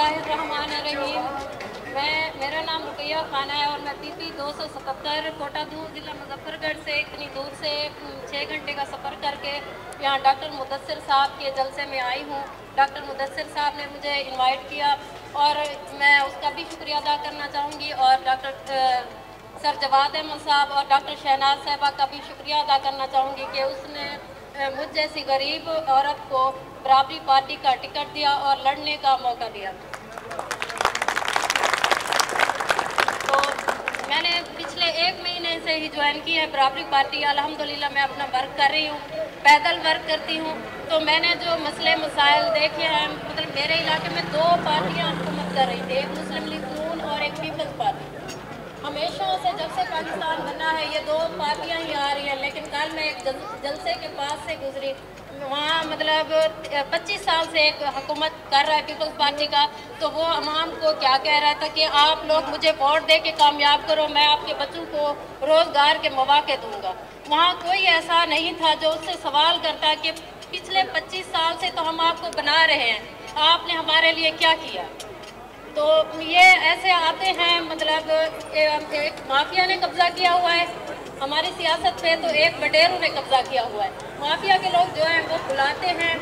बिस्मिल्लाहिर्रहमानिर्रहीम। मेरा नाम रुकैया खान है और मैं PP 277 कोटा दूर ज़िला मुजफ्फरगढ़ से इतनी दूर से 6 घंटे का सफ़र करके यहाँ डॉक्टर मुदस्सिर साहब के जलसे में आई हूँ। डॉक्टर मुदस्सिर साहब ने मुझे इनवाइट किया और मैं उसका भी शुक्रिया अदा करना चाहूँगी और डॉक्टर सर जवाद अहमद साहब और डॉक्टर शहनाज साहबा का भी शुक्रिया अदा करना चाहूँगी कि उसने मुझ जैसी गरीब औरत को बराबरी पार्टी का टिकट दिया और लड़ने का मौका दिया। तो मैंने पिछले 1 महीने से ही ज्वाइन की है बराबरी पार्टी। अल्हम्दुलिल्लाह मैं अपना वर्क कर रही हूँ, पैदल वर्क करती हूँ। तो मैंने जो मसले मसाइल देखे हैं, मतलब मेरे इलाके में 2 पार्टियाँ हुकूमत कर रही थी, एक मुस्लिम लीग नून और एक पीपल्स पार्टी। हमेशा से जब से पाकिस्तान बना है ये 2 पार्टियां ही आ रही हैं। लेकिन कल मैं एक जलसे के पास से गुजरी, वहाँ मतलब 25 साल से एक हुकूमत कर रहा है पीपल्स पार्टी का। तो वो अवाम को क्या कह रहा था कि आप लोग मुझे वोट दे के कामयाब करो, मैं आपके बच्चों को रोज़गार के मौके दूंगा। वहाँ कोई ऐसा नहीं था जो उससे सवाल करता कि पिछले 25 साल से तो हम आपको बना रहे हैं, आपने हमारे लिए क्या किया। तो ये ऐसे आते हैं, मतलब एक माफिया ने कब्जा किया हुआ है हमारी सियासत पे, तो एक बटेरों ने कब्जा किया हुआ है। माफिया के लोग जो हैं वो बुलाते हैं,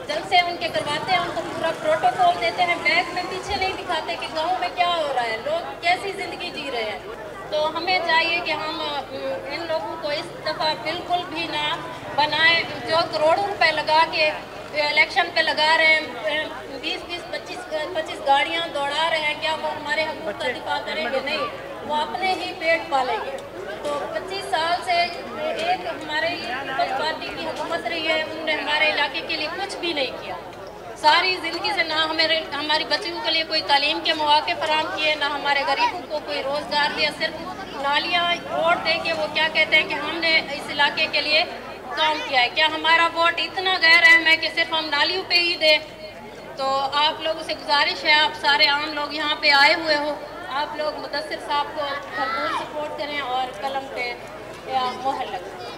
जलसे उनके करवाते हैं, उनको पूरा प्रोटोकॉल देते हैं, बैग में पीछे नहीं दिखाते कि गांव में क्या हो रहा है, लोग कैसी ज़िंदगी जी रहे हैं। तो हमें चाहिए कि हम इन लोगों को इस दफ़ा बिल्कुल भी ना बनाएं जो करोड़ों रुपए लगा के इलेक्शन पे लगा रहे हैं, 20-20, 25 गाड़ियाँ दौड़ा रहे हैं। क्या वो हमारे हकूक़ का दिफा करेंगे? नहीं, वो अपने ही पेट पालेंगे। तो 25 साल से एक हमारे पीपल्स पार्टी की हुकूमत रही है, उन्होंने हमारे इलाके के लिए कुछ भी नहीं किया। सारी ज़िंदगी से ना हमारी बच्चियों के लिए कोई तालीम के मौके फराहम किए, ना हमारे गरीबों को कोई रोज़गार दिया। सिर्फ नालियाँ वोट दे के वो क्या कहते हैं कि हमने इस इलाके के लिए काम किया है। क्या हमारा वोट इतना गैर अहम है कि सिर्फ हम नालियों पे ही दें? तो आप लोगों से गुजारिश है, आप सारे आम लोग यहाँ पे आए हुए हो, आप लोग मुदस्सिर साहब को भरपूर सपोर्ट करें और कलम पे मोहर लगाएं।